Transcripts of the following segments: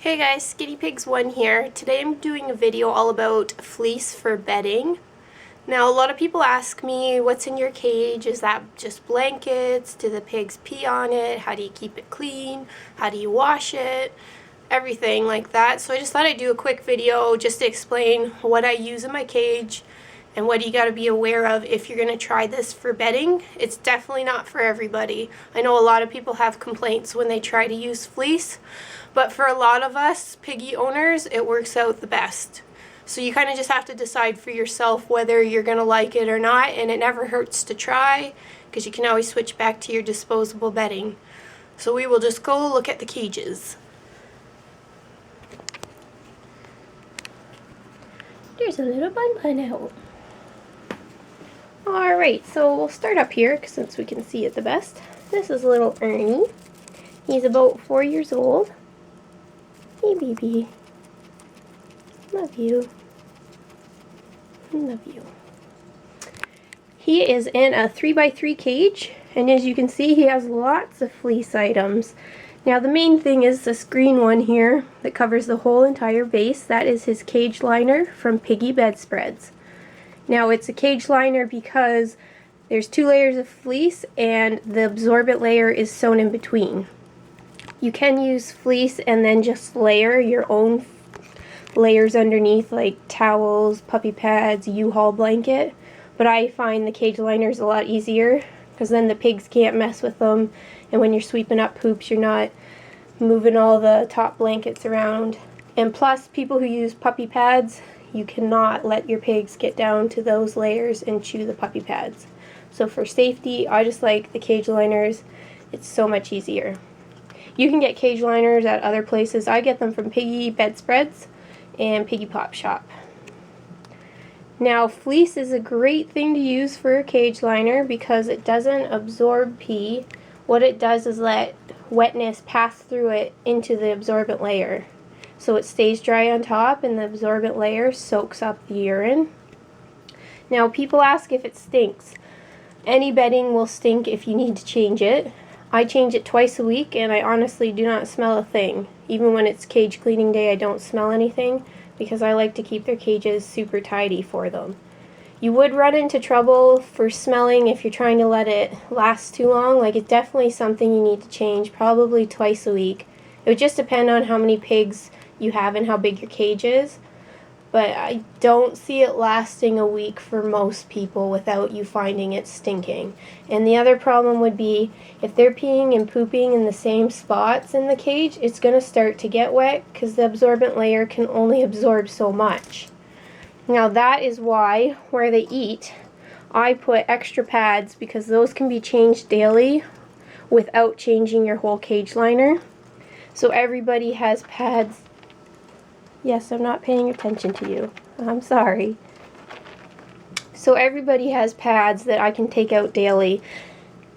Hey guys, Guinea Pigs 1 here. Today I'm doing a video all about fleece for bedding. Now a lot of people ask me, what's in your cage? Is that just blankets? Do the pigs pee on it? How do you keep it clean? How do you wash it? Everything like that. So I just thought I'd do a quick video just to explain what I use in my cage and what you got to be aware of if you're going to try this for bedding. It's definitely not for everybody. I know a lot of people have complaints when they try to use fleece, but for a lot of us piggy owners, it works out the best. So you kind of just have to decide for yourself whether you're going to like it or not, and it never hurts to try because you can always switch back to your disposable bedding. So we will just go look at the cages. There's a little bun out. Alright, so we'll start up here since we can see it the best. This is little Ernie. He's about 4 years old. Hey baby. Love you. Love you. He is in a 3x3 cage, and as you can see he has lots of fleece items. Now the main thing is this green one here that covers the whole entire base. That is his cage liner from Piggy Bedspreads. Now it's a cage liner because there's 2 layers of fleece and the absorbent layer is sewn in between. You can use fleece and then just layer your own layers underneath, like towels, puppy pads, U-Haul blanket, but I find the cage liner is a lot easier because then the pigs can't mess with them, and when you're sweeping up poops you're not moving all the top blankets around. And plus, people who use puppy pads, you cannot let your pigs get down to those layers and chew the puppy pads. So for safety, I just like the cage liners. It's so much easier. You can get cage liners at other places. I get them from Piggy Bedspreads and Piggy Pop Shop. Now fleece is a great thing to use for a cage liner because it doesn't absorb pee. What it does is let wetness pass through it into the absorbent layer. So it stays dry on top and the absorbent layer soaks up the urine. Now people ask if it stinks. Any bedding will stink if you need to change it. I change it twice a week and I honestly do not smell a thing. Even when it's cage cleaning day, I don't smell anything because I like to keep their cages super tidy for them. You would run into trouble for smelling if you're trying to let it last too long. Like, it's definitely something you need to change probably twice a week. It would just depend on how many pigs you have and how big your cage is, but I don't see it lasting a week for most people without you finding it stinking. And the other problem would be if they're peeing and pooping in the same spots in the cage, it's going to start to get wet because the absorbent layer can only absorb so much. Now that is why where they eat, I put extra pads because those can be changed daily without changing your whole cage liner. So everybody has pads. Yes, I'm not paying attention to you. I'm sorry. So everybody has pads that I can take out daily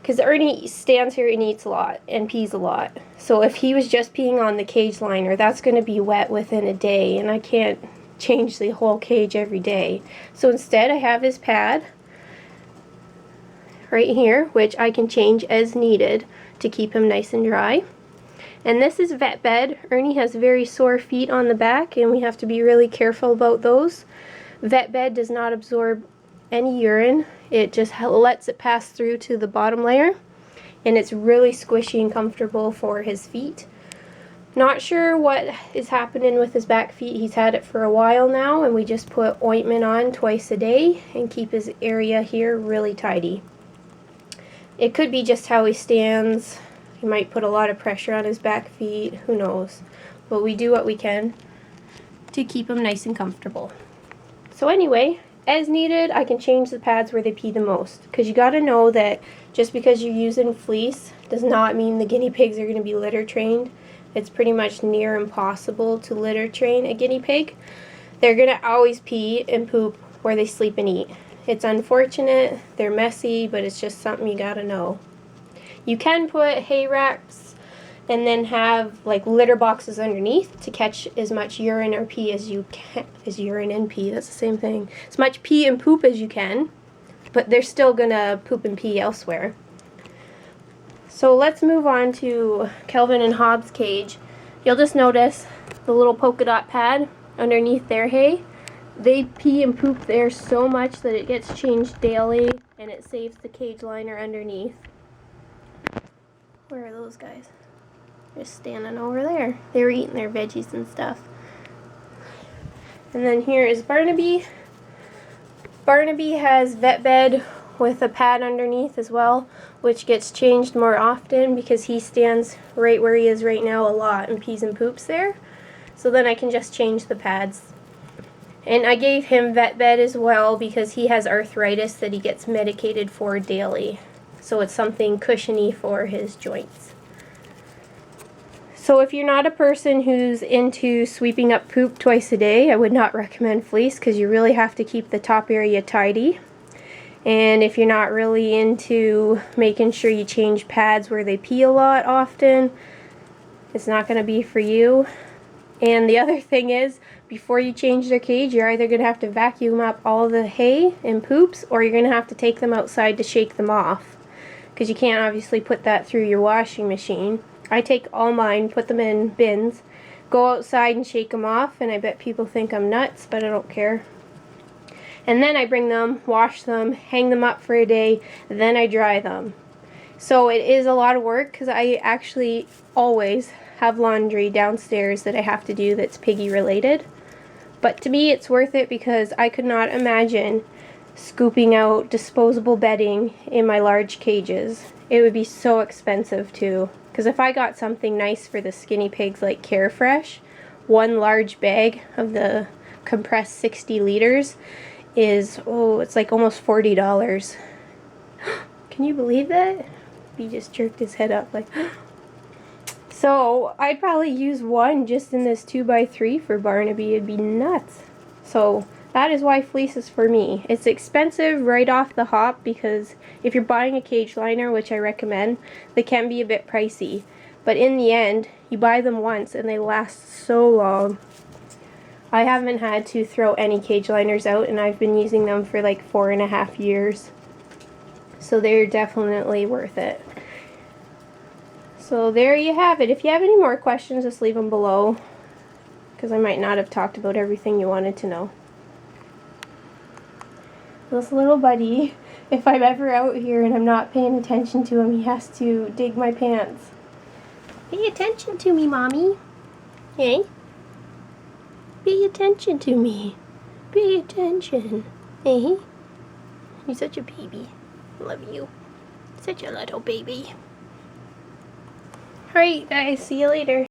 because Ernie stands here and eats a lot and pees a lot. So if he was just peeing on the cage liner, that's going to be wet within a day, and I can't change the whole cage every day. So instead I have his pad right here, which I can change as needed to keep him nice and dry. And this is vet bed. Ernie has very sore feet on the back and we have to be really careful about those. Vet bed does not absorb any urine. It just lets it pass through to the bottom layer, and it's really squishy and comfortable for his feet. Not sure what is happening with his back feet. He's had it for a while now, and we just put ointment on twice a day and keep his area here really tidy. It could be just how he stands. He might put a lot of pressure on his back feet. Who knows? But we do what we can to keep him nice and comfortable. So anyway, as needed, I can change the pads where they pee the most. Because you got to know that just because you're using fleece does not mean the guinea pigs are going to be litter trained. It's pretty much near impossible to litter train a guinea pig. They're going to always pee and poop where they sleep and eat. It's unfortunate, they're messy, but it's just something you got to know. You can put hay racks and then have like litter boxes underneath to catch as much urine or pee as you can. Urine and pee, that's the same thing. As much pee and poop as you can, but they're still going to poop and pee elsewhere. So let's move on to Kelvin and Hobbes' cage. you'll just notice the little polka dot pad underneath their hay. They pee and poop there so much that it gets changed daily, and it saves the cage liner underneath. Where are those guys? They're standing over there. They were eating their veggies and stuff. And then here is Barnaby. Barnaby has vet bed with a pad underneath as well, which gets changed more often because he stands right where he is right now a lot and pees and poops there. So then I can just change the pads. And I gave him vet bed as well because he has arthritis that he gets medicated for daily. So it's something cushiony for his joints. So if you're not a person who's into sweeping up poop twice a day, I would not recommend Fleece because you really have to keep the top area tidy. And if you're not really into making sure you change pads where they pee a lot often, it's not going to be for you. And the other thing is, before you change their cage, you're either going to have to vacuum up all the hay and poops, or you're going to have to take them outside to shake them off. Because you can't obviously put that through your washing machine. I take all mine, put them in bins, go outside and shake them off, and I bet people think I'm nuts, but I don't care. And then I bring them, wash them, hang them up for a day, then I dry them. So it is a lot of work because I actually always have laundry downstairs that I have to do that's piggy related. But to me it's worth it because I could not imagine scooping out disposable bedding in my large cages. It would be so expensive too. Because if I got something nice for the skinny pigs like Carefresh, one large bag of the compressed 60 liters is, oh, it's like almost $40. Can you believe that? He just jerked his head up like, so I'd probably use one just in this 2x3 for Barnaby. It'd be nuts. So that is why Fleece is for me. It's expensive right off the hop because if you're buying a cage liner, which I recommend, they can be a bit pricey. But in the end, you buy them once and they last so long. I haven't had to throw any cage liners out and I've been using them for like 4.5 years. So they're definitely worth it. So there you have it. If you have any more questions, just leave them below because I might not have talked about everything you wanted to know. This little buddy, if I'm ever out here and I'm not paying attention to him, he has to dig my pants. Pay attention to me, Mommy. Hey? Pay attention to me. Pay attention. Hey? You're such a baby. I love you. Such a little baby. Alright guys, see you later.